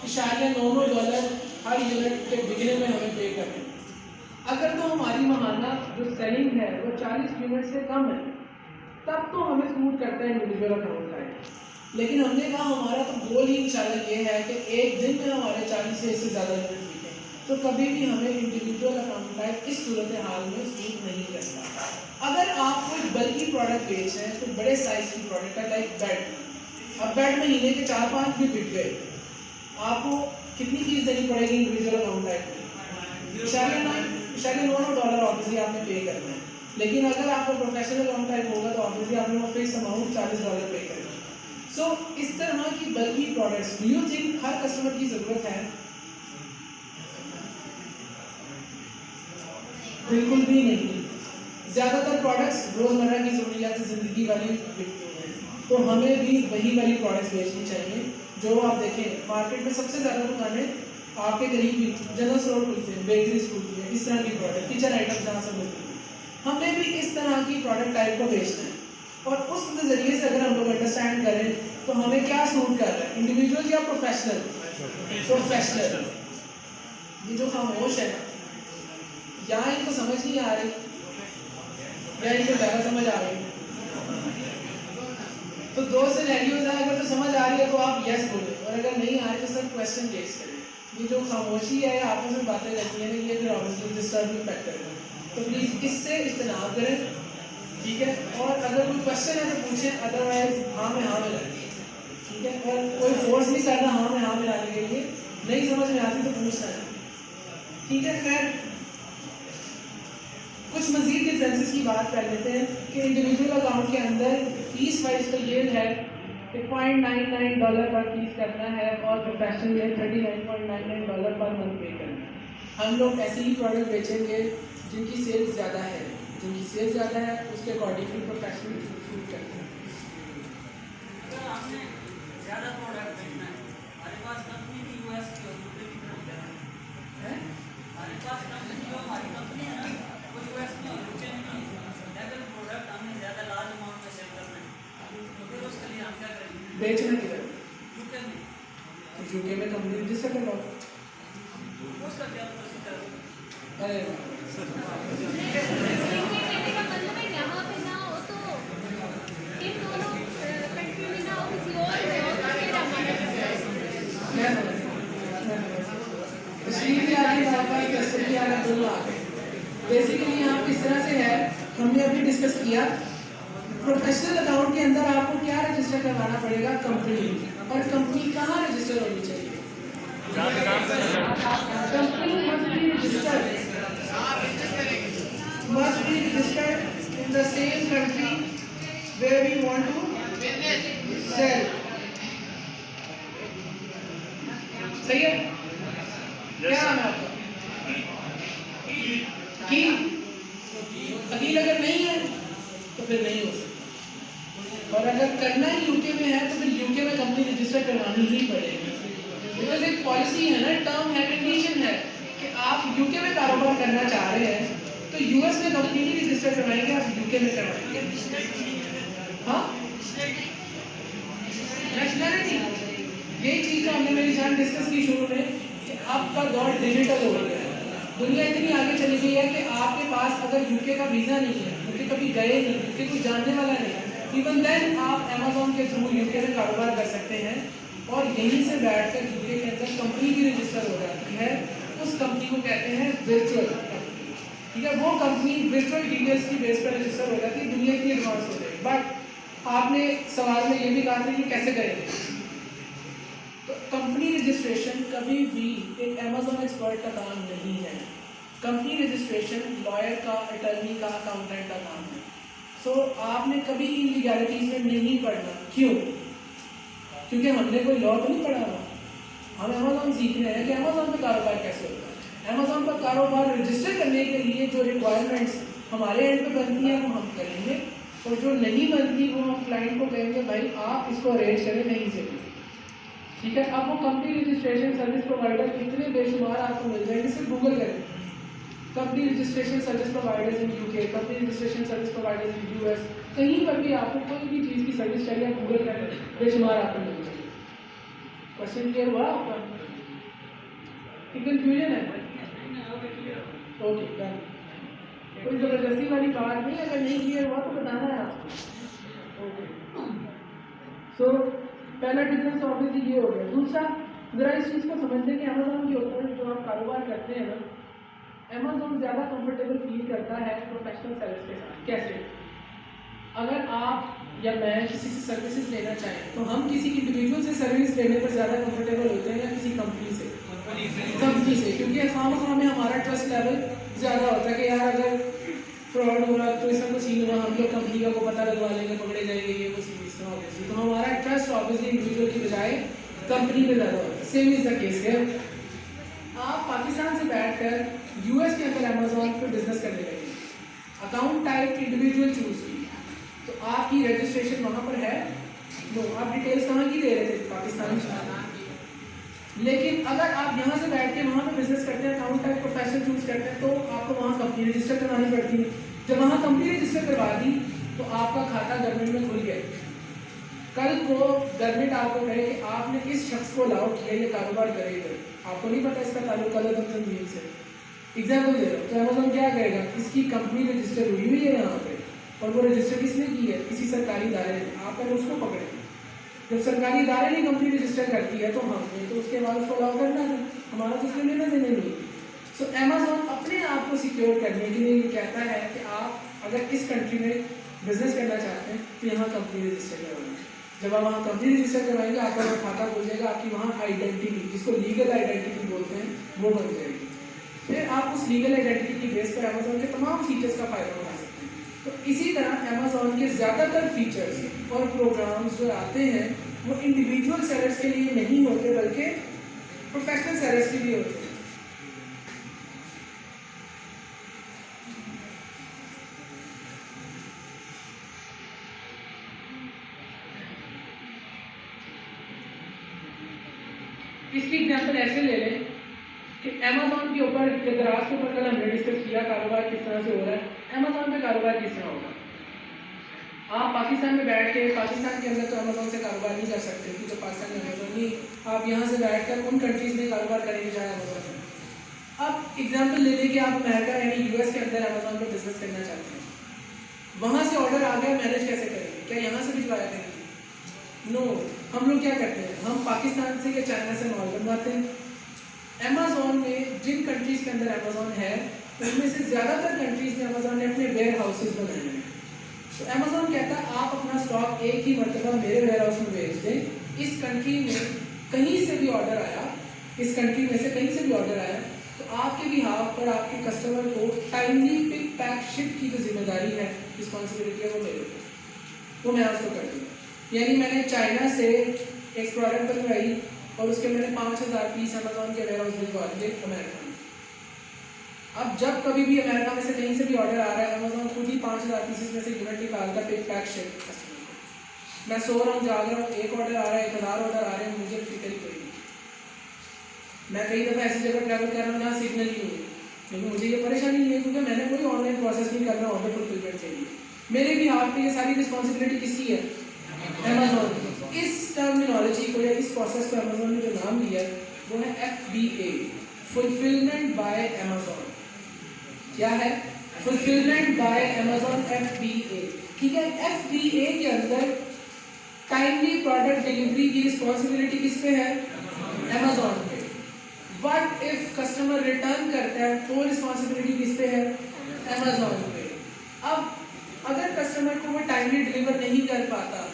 $0.99 हर unit के बिकने में हमें पे करना है। अगर तो हमारी माहाना जो सेलिंग है वो 40 यूनिट से कम है, तब तो हमें सूट करता है इंडिविजुअल अकाउंट टाइप। लेकिन हमने कहा हमारा तो गोल ही इंशाल्लाह ये है कि एक दिन में हमारे 40 से इससे ज़्यादा यूनिट बिकें, तो कभी भी हमें इंडिविजुअल अकाउंट टाइप इस सूरत हाल में सूट नहीं करता। अगर आप कोई बल्कि प्रोडक्ट बेच रहे हैं तो बड़े साइज़ की प्रोडक्ट है, लाइक बेड। अब बेड महीने के 4-5 भी बिक गए, आपको कितनी फीस देनी पड़ेगी इंडिविजुअल अकाउंट टाइप में? $0.99 ऑब्वियसली आपने पे करना है। लेकिन अगर आपका प्रोफेशनल अकाउंट टाइप होगा तो ऑब्वियसली आपने वो फिक्स अमाउंट $40 पे करना है। सो इस तरह की बल्कि products, do you think her customer की ज़रूरत है? बिल्कुल भी नहीं। ज़्यादातर प्रोडक्ट्स रोज़मर्रा की ज़रूरियात ज़िंदगी वाली बिकती हैं, तो हमें भी वही वाली प्रोडक्ट्स बेचनी चाहिए जो आप देखें मार्केट में सबसे ज़्यादा दुकानें आपके करीब भी जनरल स्टोर खुलते हैं, बेकरीज खुलती हैं, इस तरह की प्रोडक्ट, किचन आइटम्स जहाँ से मिलती हैं। हमें भी इस तरह की प्रोडक्ट टाइप को बेचना है, और उस नज़रिए से अगर हम लोग अंडरस्टैंड करें तो हमें क्या सूट कर रहा है, इंडिविजुअल या प्रोफेशनल? प्रोफेशनल। ये जो खामोश है यहाँ इनको समझ नहीं आ रही या इनको ज़्यादा समझ आ रही? तो दो सिनेरियोज हैं, अगर तो समझ आ रही है तो आप यस बोलें, और अगर नहीं आ रही तो सर क्वेश्चन रेज करें। ये जो खामोशी है आपस में बातें करती हैं ये फिर ऑब्वियसली डिस्टर्बिंग फैक्टर है, तो प्लीज़ इससे इज्तनाब करें, ठीक है? और अगर कोई क्वेश्चन है तो पूछें, अदरवाइज हाँ में हाँ मिलाएं, ठीक है? और कोई फोर्स नहीं करना हाँ में हाँ मिलाने के लिए, नहीं समझ में आती तो पूछना है, ठीक है? खैर कुछ मज़ीद डिफरेंसेस की बात कर लेते हैं कि इंडिविजुअल अकाउंट के अंदर फीस वाइज तो ये है कि $0.99 पर फीस करना है, और प्रोफेशनल में $39.99 पर मंथ पे करना है। हम लोग ऐसी ही प्रोडक्ट बेचेंगे जिनकी सेल्स ज़्यादा है, जिनकी सेल्स ज़्यादा है उसके अकॉर्डिंगली प्रोफेशनल शूट करते हैं। अगर आपने ज़्यादा प्रोडक्ट बेचना है, हमारे पास कंपनी भी यूएस की और यूके की तरफ है, हमारे पास कंपनी जो हमारी कंपनी है ना वो यूएस में और यूके में नहीं है। अगर प्रोडक्ट हमने ज़्यादा लार्ज अमाउंट में सेल करना है तो फिर उसके लिए हम क्या करेंगे? बेचना किधर? यूके में। तो यूके में कंपनी रजिस्टर करवाओ। उसका क्या प्रोसीजर है? अरे यहाँ पे ना हो तो इन दोनों कंट्री में ना हो, किसी और में हो तो फिर हमारा बेसिकली यहाँ किस तरह से है हमने अभी डिस्कस किया। प्रोफेशनल अकाउंट के अंदर आपको क्या रजिस्टर करवाना पड़ेगा? कंपनी। और कंपनी कहाँ रजिस्टर होनी चाहिए? Company must be registered in the same country where we want to sell. सही है? क्या नाम है आपका? अकील अगर नहीं है तो फिर नहीं हो सकता, और अगर करना ही यूके में है तो फिर यूके में कंपनी रजिस्टर करवानी ही पड़ेगी, बिकॉज एक पॉलिसी है ना, टर्म है, कंडीशन है कि आप यूके में कारोबार करना चाह रहे हैं तो यूएस में कंपनी नहीं रजिस्टर करवाएंगे, आप यूके में करवाएंगे। हाँ, नेशनलिटी, यही चीज़ तो हमने मेरी जान डिस्कस की शुरू में कि आपका दौर डिजिटल हो गया है, दुनिया इतनी आगे चली गई है कि आपके पास अगर यूके का वीज़ा नहीं है, यूके कभी गए नहीं, यूके कोई जानने वाला नहीं, इवन देन आप अमेज़ॉन के थ्रू यूके में कारोबार कर सकते हैं, और यहीं से बैठकर यूके के अंदर कंपनी भी रजिस्टर हो जाती है। उस कंपनी को कहते हैं वर्चुअल कंपनी, ठीक है? वो कंपनी वर्चुअल डिटेल्स की बेस पर रजिस्टर हो जाती है, दुनिया की एडवांस हो जाएगी। बट आपने सवाल में ये भी कहा था कि कैसे करेंगे, तो कंपनी रजिस्ट्रेशन कभी भी एक अमेज़ॉन एक्सपर्ट का काम नहीं है। कंपनी रजिस्ट्रेशन लॉयर का, अटर्नी का, अकाउंटेंट का काम है। सो आपने कभी इन लीगैलिटीज़ में नहीं पढ़ना। क्यों? क्योंकि हमने कोई लॉ तो नहीं पढ़ा हुआ, हम अमेज़ॉन सीख रहे हैं कि अमेज़ॉन पर कारोबार कैसे होता है। अमेज़ॉन पर कारोबार रजिस्टर करने के लिए जो रिक्वायरमेंट्स हमारे एंड पे बनती हैं वो हम करेंगे, और जो नहीं बनती वो हम क्लाइंट को कहेंगे भाई आप इसको अरेंज करें कहीं से भी, ठीक है? अब वो कंपनी रजिस्ट्रेशन सर्विस प्रोवाइडर इतने बेशुमार आपको मिल जाएंगे, सिर्फ गूगल करें company registration service providers in UK, company registration service providers in US, कहीं पर भी आपको कोई भी चीज़ की सर्विस चाहिए आप गूगल करें, बेशुमार आपको मिल जाएगी। क्वेश्चन क्लियर हुआ आपका? कि कंफ्यूजन है? Okay done. कोई ज़बरदस्ती वाली बात नहीं, अगर नहीं क्लियर हुआ तो बताना है आपको। ओके सो पहला डिफरेंस ऑब्वियसली ये हो गया। दूसरा, ज़रा इस चीज़ को समझने के अमेज़ॉन के ऊपर जो आप कारोबार करते हैं ना, अमेज़ॉन ज़्यादा कंफर्टेबल फील करता है प्रोफेशनल सर्विस के साथ। कैसे? अगर आप या मैं किसी से सर्विसेज लेना चाहें तो हम किसी इंडिविजुअल से सर्विस लेने पर ज़्यादा कंफर्टेबल होते हैं या किसी कंपनी से? कंपनी से, क्योंकि खाम में हमारा ट्रस्ट लेवल ज़्यादा होता है कि यार अगर फ्रॉड हो रहा तो इसका कुछ सीन हुआ, हम लोग कंपनी का को पता लगवा लेंगे, पकड़े जाएंगे, ये कुछ सीन ऑब्वियसली। तो हमारा ट्रस्ट ऑब्वियसली इंडिविजुअल की बजाय कंपनी में ज़्यादा होता है। सेम इज़ द केस है। आप पाकिस्तान से बैठकर यूएस के अंदर अमेज़ॉन पर बिजनेस करने लगे, अकाउंट टाइप इंडिविजुअल चूज़ की, तो आपकी रजिस्ट्रेशन वहाँ पर है? नो। आप डिटेल्स कहाँ की दे रहे थे? पाकिस्तान की। लेकिन अगर आप यहाँ से बैठ के वहाँ पे बिजनेस करते हैं, अकाउंट टाइप प्रोफेशनल चूज करते हैं, तो आपको वहाँ कंपनी रजिस्टर करवानी पड़ती है। जब वहाँ कंपनी रजिस्टर करवा दी तो आपका खाता गवर्नमेंट में खुल गया। कल को गवर्नमेंट आपको कहे कि आपने किस शख्स को अलाउ किया ये कारोबार करेगा, आपको नहीं पता इसका ताल्लुक अलग तंजीम से। एग्जाम्पल दे रहा हूँ, तो अमेज़ॉन क्या करेगा? इसकी कंपनी रजिस्टर हुई है यहाँ पे, और वो रजिस्टर किसने की है? किसी सरकारी इदारे ने। आप पहले उसको पकड़ेंगे। जब सरकारी इदारे ने कंपनी रजिस्टर करती है तो हमने तो उसके बाद उसको अलाउ करना है, हमारा तो उसमें लेना देना नहीं। सो अमेज़ॉन अपने आप को सिक्योर करने के लिए ये कहता है कि आप अगर इस कंट्री में बिजनेस करना चाहते हैं तो यहाँ कंपनी रजिस्टर करवाएंगे। जब आप वहाँ कंपनी रजिस्टर करवाएंगे, आपका वहाँ खाता खुल जाएगा, आपकी वहाँ आइडेंटिटी, जिसको लीगल आइडेंटिटी बोलते हैं, वो बन जाएगी। फिर आप उस लीगल आइडेंटिटी की बेस पर अमेज़ॉन के तमाम फीचर्स का फ़ायदा उठा सकते हैं। तो इसी तरह अमेज़ॉन के ज़्यादातर फीचर्स और प्रोग्राम्स जो आते हैं वो इंडिविजुअल सेलर्स के लिए नहीं होते, बल्कि प्रोफेशनल सेलर्स के लिए होते हैं। इसकी एग्जांपल ऐसे ले लें कि अमेज़ॉन के ऊपर, दराज के ऊपर कल हमने डिस्कस किया कारोबार किस तरह से हो रहा है। अमेज़ॉन पे कारोबार किस तरह होगा? आप पाकिस्तान में बैठ के, पाकिस्तान के अंदर तो अमेज़ॉन से कारोबार नहीं कर सकते क्योंकि पाकिस्तान में अमेज़ॉन नहीं। आप यहाँ से बैठ कर उन कंट्रीज़ में कारोबार करेंगे चाहे अमेज़ॉन में। अब एग्जांपल ले लें कि आप अमेरिका यानी यूएस के अंदर अमेज़ॉन पर बिजनेस करना चाहते हैं, वहाँ से ऑर्डर आ गया, मैनेज कैसे करेंगे? क्या यहाँ से भिजवाया करेंगे? नो। हम लोग क्या करते हैं? हम पाकिस्तान से या चाइना से माल बनवाते हैं। अमेज़ॉन में जिन कंट्रीज़ के अंदर अमेज़ॉन है उनमें से ज़्यादातर कंट्रीज़ में अमेज़ॉन ने अपने वेयर हाउसेज बनाए हैं। तो अमेज़ॉन कहता है आप अपना स्टॉक एक ही मरतबा मेरे वेयर हाउस में भेज दें। इस कंट्री में कहीं से भी ऑर्डर आया, इस कंट्री में से कहीं से भी ऑर्डर आया, तो आपके बिहाफ पर आपके कस्टमर को टाइमली पिक पैक शिप की जो जिम्मेदारी है, रिस्पॉन्सिबिलिटी है, वो मेरे को, वो मैं उसको कर दूँगा। यानी मैंने चाइना से एक प्रोडक्ट बनवाई और उसके मैंने 5000 पीस अमेज़ॉन के वेयर हाउस भिजवा दिए अमेरिका में। अब जब कभी भी अमेरिका में से कहीं से भी ऑर्डर आ रहा है, अमेज़ॉन खुद ही 5000 पीसेस में से यूनिट निकालता पिक पैक शिप कस्टमर को। मैं सो रहा हूँ, जाग रहा हूँ, एक ऑर्डर आ रहा है, 1000 ऑर्डर आ रहे हैं, मुझे फिक्र ही कोई नहीं। मैं कई दफ़ा ऐसी जगह ट्रैवल कर रहा हूँ जहाँ सिग्नल ही नहीं है, लेकिन मुझे ये परेशानी नहीं है क्योंकि मैंने कोई ऑनलाइन प्रोसेस नहीं करना ऑर्डर फुलफिलमेंट के लिए। मेरे भी हाथ पे ये सारी रिस्पॉन्सिबिलिटी किसकी है? अमेज़ॉन। इस टर्मिनोलॉजी को या इस प्रोसेस को अमेज़ॉन ने जो नाम दिया है वो है FBA, फुलफिलमेंट बाय अमेज़ॉन। क्या है? Fulfilment by Amazon, FBA। ठीक है, FBA के अंदर टाइमली प्रोडक्ट डिलीवरी की रिस्पॉन्सिबिलिटी किस पे है? अमेज़ॉन पे। व्हाट इफ कस्टमर रिटर्न करता है तो रिस्पॉन्सिबिलिटी किस पे है? अमेज़ॉन पे। अब अगर कस्टमर को वो टाइमली डिलीवर नहीं कर पाता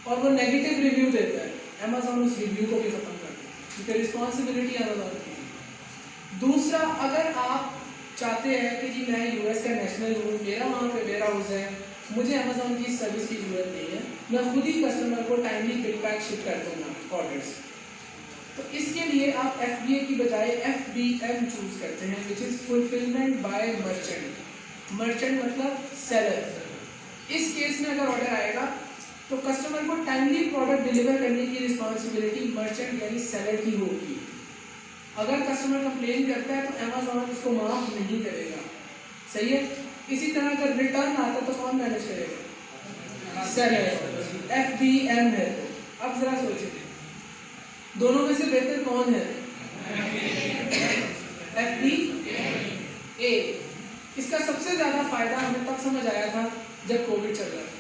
और वो नेगेटिव रिव्यू देता है, अमेज़ॉन उस रिव्यू को भी खत्म कर देता है क्योंकि रिस्पॉन्सिबिलिटी अमेज़ॉन की है। दूसरा, अगर आप चाहते हैं कि जी मैं यूएस का नेशनल हूँ, मेरा वहाँ पे वेयर हाउस है, मुझे अमेज़ॉन की सर्विस की ज़रूरत नहीं है, मैं खुद ही कस्टमर को टाइमली पिक पैक शिप कर दूँगा ऑर्डर्स, तो इसके लिए आप FBA की बजाय FBM चूज़ करते हैं, which is fulfilment bye merchant. Merchant मतलब सेलर। इस केस में अगर ऑर्डर आएगा तो कस्टमर को टाइमली प्रोडक्ट डिलीवर करने की रिस्पॉन्सिबिलिटी मर्चेंट यानी सेलर की होगी। अगर कस्टमर कंप्लेन करता है तो अमेज़ॉन उसको माफ़ नहीं करेगा, सही है। इसी तरह अगर रिटर्न आता तो कौन मैनेज करेगा? सेलर। FBM है। तो अब जरा सोचिए दोनों में से बेहतर कौन है? FBA। इसका सबसे ज़्यादा फायदा हमें तब समझ आया था जब कोविड चल रहा था,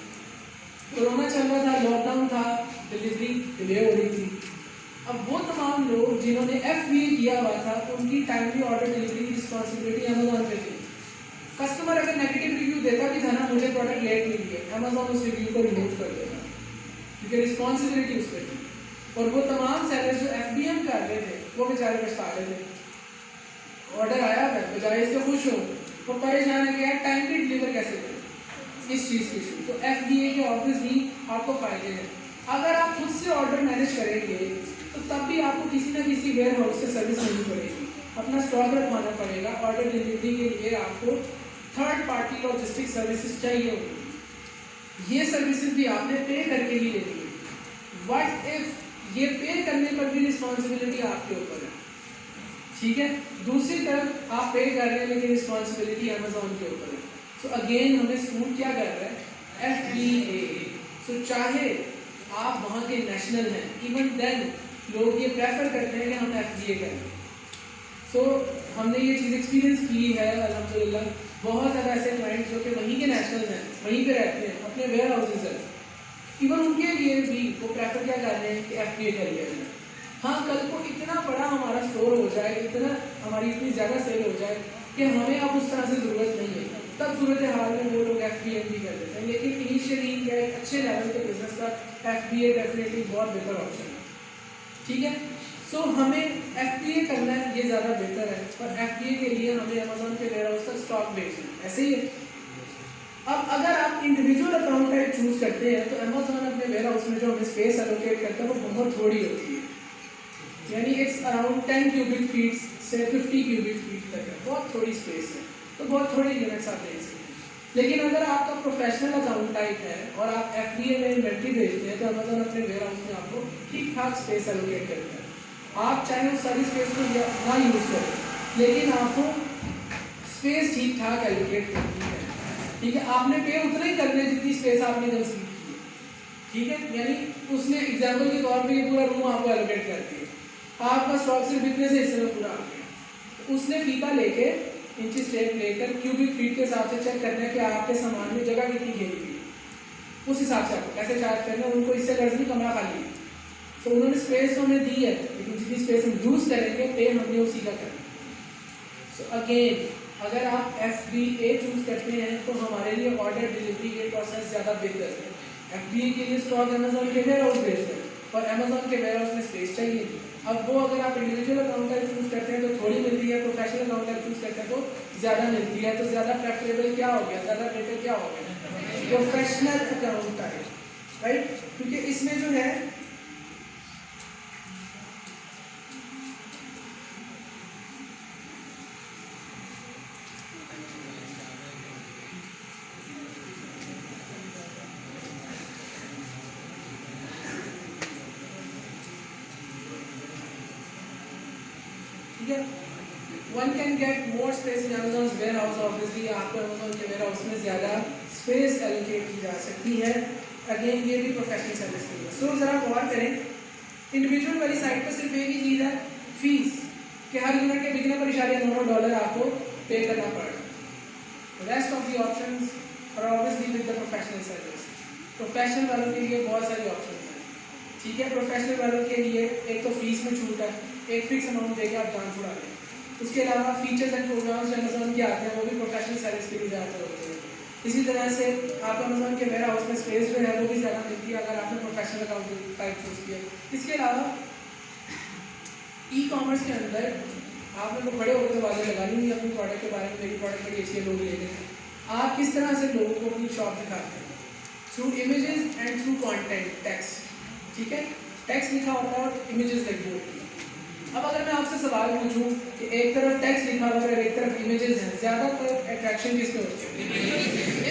कोरोना चल रहा था, लॉकडाउन था, डिलीवरी डिले हो रही थी। अब वो तमाम लोग जिन्होंने FBA किया हुआ था उनकी टाइमली ऑर्डर डिलीवरी की रिस्पॉन्सिबिलिटी अमेजोन पे थी। कस्टमर अगर नेगेटिव रिव्यू देता भी था ना, मुझे प्रोडक्ट लेट मिली है, अमेजोन उस रिव्यू को रिमूव कर देता क्योंकि रिस्पॉन्सिबिलिटी उस पर थी। और वो तमाम सेलर्स जो FBM कर रहे थे वो बेचारे पछता रहे थे, ऑर्डर आया है बजाय इसके खुश हो, वो परेशान है कि यार टाइमली डिलीवर कैसे करें इस चीज़ की इशू। तो FBA के ऑब्वियसली आपको फ़ायदे हैं। अगर आप खुद से ऑर्डर मैनेज करेंगे तो तब भी आपको किसी ना किसी वेयर हाउस से सर्विस लेनी पड़ेगी, अपना स्टॉक रखवाना पड़ेगा। ऑर्डर डिलीवरी के लिए आपको थर्ड पार्टी लॉजिस्टिक सर्विसेज चाहिए होगी, ये सर्विसेज भी आपने पे करके ही लेनी है। व्हाट इफ ये पे करने पर भी रिस्पॉन्सिबिलिटी आपके ऊपर है, ठीक है। दूसरी तरफ आप पे कर रहे हैं लेकिन रिस्पॉन्सिबिलिटी अमेजोन के ऊपर है। सो अगेन हमें सूट क्या कर रहा है, FBA। सो चाहे आप वहाँ के नेशनल हैं, इवन देन लोग ये प्रेफर करते हैं कि हम FBA करें। सो हमने ये चीज़ एक्सपीरियंस की है अल्हम्दुलिल्लाह। बहुत ज़्यादा ऐसे क्लाइंट्स जो कि वहीं के नेशनल हैं, वहीं पे रहते हैं, अपने वेयर हाउसेज हैं, इवन उनके लिए भी वो प्रेफर क्या कर रहे हैं कि FBA कर लिया जाए। हाँ, कल को इतना बड़ा हमारा स्टोर हो जाए, इतना हमारी इतनी ज़्यादा सेल हो जाए कि हमें अब उस तरह से ज़रूरत नहीं है, तब सूरत हाल में वो लोग FBA भी कर देते हैं। लेकिन इनिशियली क्या एक अच्छे लेवल के बिजनेस का FBA डेफिनेटली बहुत बेहतर ऑप्शन है, ठीक है। सो हमें FBA करना है, ये ज़्यादा बेहतर है। पर FBA के लिए हमें अमेजोन के वेयर हाउस तक स्टॉक भेजना है, ऐसे ही है। अब अगर आप इंडिविजुअल अकाउंट टाइप चूज़ करते हैं तो अमेजोन अपने वेयर हाउस में जो हमें स्पेस एलोकेट करता है वो बहुत थोड़ी होती है, यानी इट्स अराउंड 10 क्यूबिक फीट से 50 क्यूबिक फीट तक है, बहुत थोड़ी स्पेस है, तो बहुत थोड़ी यूनिट्स आप ले सकते हैं। लेकिन अगर आपका प्रोफेशनल अकाउंट टाइप है और आप FBA में इन्वेंट्री भेजते हैं तो अमेजोन अपने वेयर हाउस में आपको ठीक ठाक स्पेस एलोकेट करता है। आप चाहे उस सारी स्पेस को ना यूज़ करें, लेकिन आपको स्पेस ठीक ठाक एलोकेट करनी है, ठीक है। आपने पे उतना ही करना है जितनी स्पेस आपने कंसीव की है, ठीक है। यानी उसने एग्जाम्पल के तौर पर ये पूरा रूम आपको एलोकेट कर दिया, आपका स्टॉक सिर्फ इतने से हिस्से में पूरा आ गया। उसने फीता लेके इंची स्टेप लेकर क्यूबिक फीट के हिसाब से चेक करना है कि आपके सामान में जगह कितनी घेरी हुई, उस हिसाब से आपको कैसे चार्ज करना है। उनको इससे गर्ज नहीं, कमरा खाली है, तो उन्होंने स्पेस तो हमें दी है, लेकिन जितनी स्पेस हम यूज़ करेंगे पे हमने उसी का करना। सो अगेन अगर आप FBA चूज़ करते हैं तो हमारे लिए ऑर्डर डिलीवरी के प्रोसेस ज़्यादा बेहतर है। FBA के लिए स्टॉक अमेजोन के वेयर हाउस भेजते हैं और अमेजोन के वेयर हाउस में स्पेस चाहिए। अब वो अगर आप इंडिविजुअल अकाउंट टाइप चूज़ करते हैं तो थोड़ी मिलती है, प्रोफेशनल अकाउंट टाइप चूज़ करते हैं तो ज़्यादा मिलती है। तो ज़्यादा प्रेफरेबल क्या हो गया, ज़्यादा बेहतर क्या हो गया, प्रोफेशनल अकाउंट टाइप, राइट। क्योंकि इसमें जो है one can get more space in Amazon's warehouse। Obviously आपको Amazon के वेयर हाउस में ज़्यादा स्पेस एलोकेट की जा सकती है। अगेन ये भी प्रोफेशनल सर्विस की है। सो ज़रा गौर करें, इंडिविजुअल वाली साइट पर सिर्फ एक ही चीज़ है, फीस, कि हर यूनिट के बिकने पर $9 आपको पे करना पड़ेगा। रेस्ट ऑफ दी ऑप्शंस और obviously with the professional service. Professional वालों के लिए बहुत सारी ऑप्शन हैं, ठीक है। प्रोफेशनल वालों के लिए एक तो फीस में छूट है, एक फिक्स अमाउंट देके आप जान छुड़ा लें। उसके अलावा फीचर्स एंड प्रोग्राम्स अमेजोन के आते हैं, वो भी प्रोफेशनल सर्विस के लिए ज़्यादा होते हैं। इसी तरह से आप अमेजोन के वेयर हाउस में स्पेस जो है वो भी ज़्यादा मिलती है अगर आपने प्रोफेशनल अकाउंट टाइप चूज़ किया। इसके अलावा ई-कॉमर्स के अंदर आपने तो बड़े होकर तो बातें लगा ली अपनी प्रोडक्ट के बारे में, मेरी प्रोडक्ट बड़ी अच्छी है, लोग ले लें। आप किस तरह से लोगों को अपनी शॉप दिखाते हैं, through images and through content, text, ठीक है। टेक्स्ट लिखा होता है और इमेजेस लगी होती है। अब अगर मैं आपसे सवाल पूछूं कि एक तरफ टेक्स्ट लिखा हुआ है और एक तरफ इमेजेस हैं, ज़्यादातर अट्रैक्शन किसमें होती है,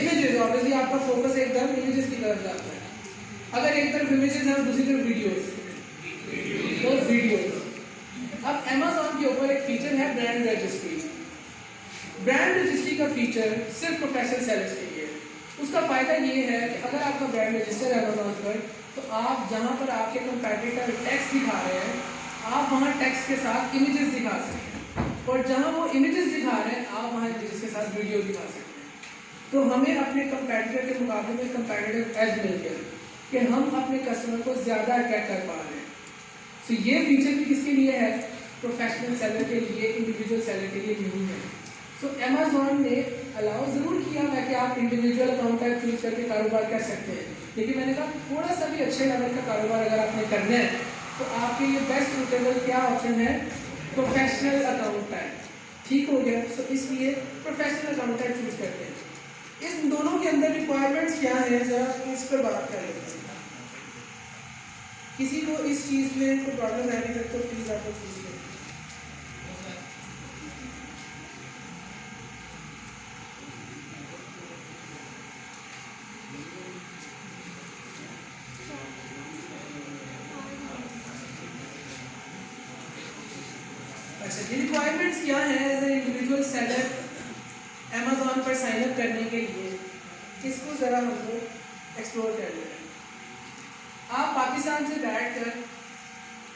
इमेजेस। ऑब्वियसली आपका फोकस एकदम इमेजेस की तरफ जाता है। अगर एक तरफ इमेजेस हैं और दूसरी तरफ वीडियोस, तो वीडियोस। अब अमेजोन के ऊपर एक फीचर है ब्रांड रजिस्ट्री। ब्रांड रजिस्ट्री का फीचर सिर्फ प्रोफेशनल सेलर्स के लिए। उसका फ़ायदा ये है कि अगर आपका ब्रांड रजिस्टर है अमेजोन पर, तो आप जहाँ पर आपके कंपैटिटर टैक्स दिखा रहे हैं, आप वहाँ टेक्स्ट के साथ इमेजेस दिखा सकते हैं, और जहाँ वो इमेजेस दिखा रहे हैं आप वहाँ इमेजेस के साथ वीडियो दिखा सकते हैं। तो हमें अपने कंपैटिटर के मुकाबले में कंपैटिटिव एज मिल गया कि हम अपने कस्टमर को ज़्यादा अट्रैक्ट कर पा रहे हैं। तो ये फीचर भी किसके लिए है? प्रोफेशनल सेलर के लिए, इंडिविजुअल सेलर के लिए नहीं है। सो अमेज़ॉन ने अलाउ ज़रूर किया है कि आप इंडिविजुअल अकाउंट टाइप चूज करके कारोबार कर सकते हैं, लेकिन मैंने कहा थोड़ा सा भी अच्छे लेवल का कारोबार अगर आपने करना है तो आपके लिए बेस्ट सूटेबल क्या ऑप्शन है? Professional account type. ठीक हो गया? सो इसलिए प्रोफेशनल अकाउंट टाइप चूज करते हैं। इन दोनों के अंदर रिक्वायरमेंट्स क्या है, जरा इस पर बात कर लेते हैं। किसी को इस चीज़ में कोई प्रॉब्लम है नहीं तो प्लीज़ आप लोग पूछिए। अच्छा, ये रिक्वायरमेंट्स क्या है as a individual seller Amazon पर साइन अप करने के लिए? इसको ज़रा हमको एक्सप्लोर कर लेते हैं। आप पाकिस्तान से बैठकर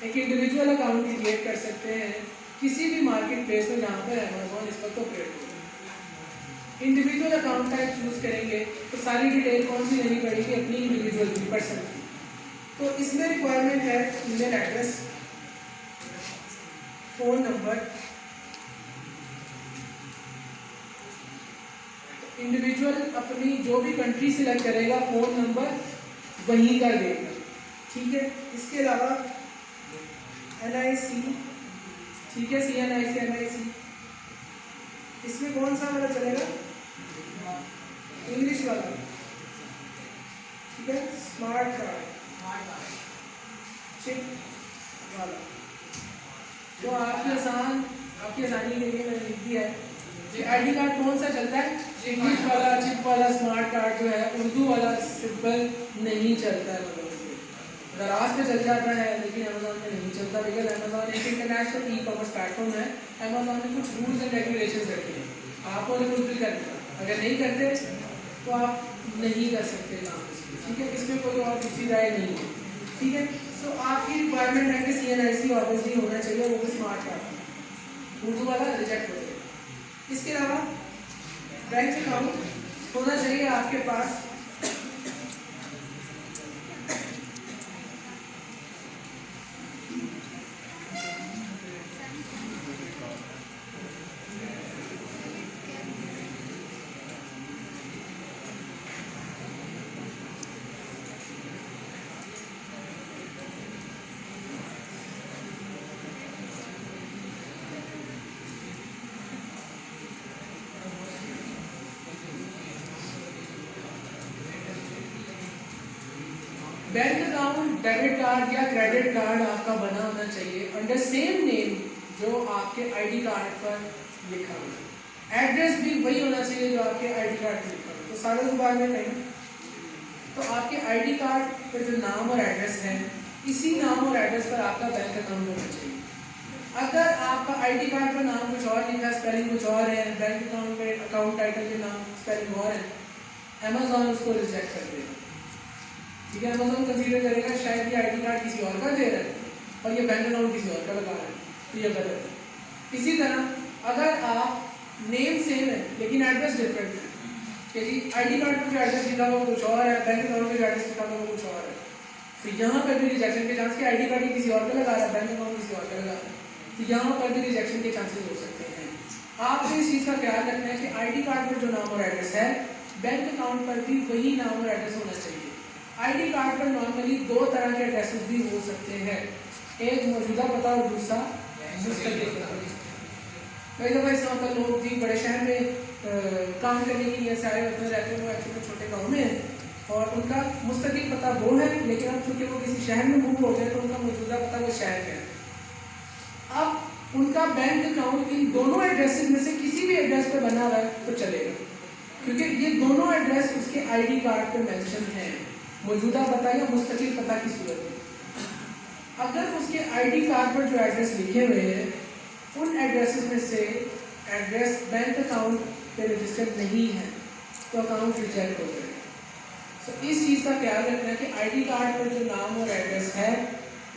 एक इंडिविजुअल अकाउंट क्रिएट कर सकते हैं किसी भी मार्केट प्लेस में जहाँ पर अमेज़ॉन इस वक्त ऑपरेट हो। इंडिविजुअल अकाउंट टाइप चूज़ करेंगे तो सारी डिटेल कौन सी लेनी पड़ेगी? अपनी इंडिविजुअल पर्सन की। तो इसमें रिक्वायरमेंट है email address, phone number. Individual अपनी जो भी कंट्री सिलेक्ट करेगा फ़ोन नंबर वहीं का देगा। ठीक है, इसके अलावा NIC, ठीक है, CNIC NIC, इसमें कौन सा वाला चलेगा? इंग्लिश वाला। ठीक है, स्मार्ट कार्ड, चिप वाला। तो आपकी आसानी के लिए मैंने लिख दिया है कि ID कार्ड कौन सा चलता है? इंग्लिश वाला, चिप वाला। स्मार्ट कार्ड जो है उर्दू वाला सिंपल नहीं चलता है, मतलब दराज पे चल जाता है लेकिन अमेज़ॉन में नहीं चलता, बिकॉज अमेज़ॉन एक इंटरनेशनल ई-कॉमर्स प्लेटफॉर्म है। अमेज़ॉन ने कुछ रूल्स एंड रेगुलेशंस रखे हैं, आपको उन्हें फुलफिल करना। अगर नहीं करते तो आप नहीं कर सकते काम इसमें। ठीक है, इसमें कोई और दूसरी राय नहीं है। ठीक है, सो आपकी रिक्वायरमेंट है कि CNIC ऑब्वियसली होना चाहिए, वो भी स्मार्ट कार्ड। उर्दू वाला रिजेक्ट हो जाएगा। इसके अलावा बैंक अकाउंट होना चाहिए आपके पास। बैंक अकाउंट, डेबिट कार्ड या क्रेडिट कार्ड आपका बना होना चाहिए अंडर सेम नेम जो आपके ID कार्ड पर लिखा हो। एड्रेस भी वही होना चाहिए जो आपके ID कार्ड पर लिखा हो। तो सारे जुबान में नहीं, तो आपके ID कार्ड पर जो नाम और एड्रेस है, इसी नाम और एड्रेस पर आपका बैंक अकाउंट होना चाहिए। अगर आपका ID कार्ड पर नाम कुछ और लिखा है, स्पेलिंग कुछ और है, बैंक अकाउंट पे अकाउंट टाइटल के नाम स्पेलिंग और है, अमेज़ॉन उसको रिजेक्ट कर देगा। ठीक है, अमेज़ॉन कंसीडर करेगा शायद ये ID कार्ड किसी और का दे रहा है और ये बैंक अकाउंट किसी और का लगा रहा है, तो ये गलत है। इसी तरह अगर आप नेम सेम है लेकिन एड्रेस डिफरेंट है, कि जी ID कार्ड पर जो एड्रेस लिखा हुआ कुछ और है, बैंक अकाउंट पर जो एड्रेस लिखा हुआ कुछ और है, तो यहाँ पर भी रिजेक्शन के चांस कि ID कार्ड किसी और का लगा रहा है, बैंक अकाउंट किसी और का लगा रहा है, तो यहाँ पर भी रिजेक्शन के चांसेस हो सकते हैं। आपको इस चीज़ का ख्याल रखना है कि ID कार्ड पर जो नाम और एड्रेस है, बैंक अकाउंट पर भी वही नाम और एड्रेस होना चाहिए। ID कार्ड पर नॉर्मली दो तरह के एड्रेसेस भी हो सकते हैं, एक मौजूदा पता और दूसरा मुस्तकिल पता। कई दफ़ा ऐसा होता है लोग भी बड़े शहर में काम करने के लिए सारे होते रहते हैं, वो एक्चुअली छोटे गाँव में हैं और उनका मुस्तकिल पता वो है, लेकिन अब चूँकि वो किसी शहर में मूव हो जाए तो उनका मौजूदा पता वो शहर का है। अब उनका बैंक अकाउंट इन दोनों एड्रेसेस में से किसी भी एड्रेस पर बना हुआ है तो चलेगा, क्योंकि ये दोनों एड्रेस उसके ID कार्ड पर मेंशन है, मौजूदा पता या मुस्तकिल पता की सूरत में। अगर उसके ID कार्ड पर जो एड्रेस लिखे हुए हैं उन एड्रेसेस में से एड्रेस बैंक अकाउंट पे रजिस्टर्ड नहीं है तो अकाउंट रिजेक्ट हो जाएगा। तो इस चीज़ का ख्याल रखना है कि ID कार्ड पर जो नाम और एड्रेस है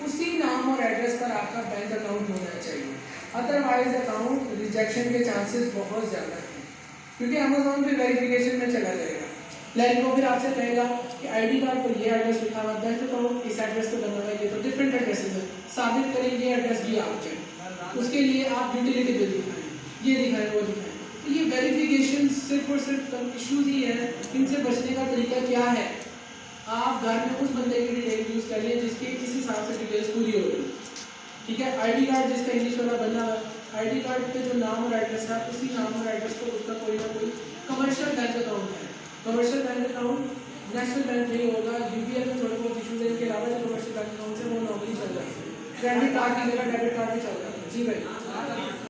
उसी नाम और एड्रेस पर आपका बैंक अकाउंट होना चाहिए, अदरवाइज अकाउंट रिजेक्शन के चांसेस बहुत ज़्यादा हैं, क्योंकि अमेजोन पे वेरिफिकेशन में चला जाएगा। लाइक वो फिर आपसे कहेगा कि आईडी कार्ड पर ये एड्रेस लिखा हुआ, बैंक अकाउंट इस एड्रेस पे बना हुआ है, ये तो डिफरेंट एड्रेसेस है, साबित करें ये एड्रेस भी आपके, उसके लिए आप यूटिलिटी बिल दिखाएं, ये दिखाएं, वो दिखाएं। तो ये वेरिफिकेशन सिर्फ और सिर्फ इश्यूज ही है। इनसे बचने का तरीका क्या है? आप घर में उस बंदे की डिटेल यूज़ करिए जिसकी इस हिसाब से डिटेल्स पूरी हो रही, ठीक है। आईडी कार्ड जिसका इंग्लिश वाला बना हुआ, आईडी कार्ड पे जो नाम और एड्रेस है, उसी नाम और एड्रेस पर उसका कोई ना कोई कमर्शियल बैंक अकाउंट है। Commercial bank account national bank नहीं होगा, यूपीआई में थोड़े बहुत इशूज है, इनके अलावा जो कमर्शियल बैंक अकाउंट है वो नॉर्मली चल रहा है, क्रेडिट कार्ड की जगह डेबिट कार्ड भी चल रहा है। जी भाई।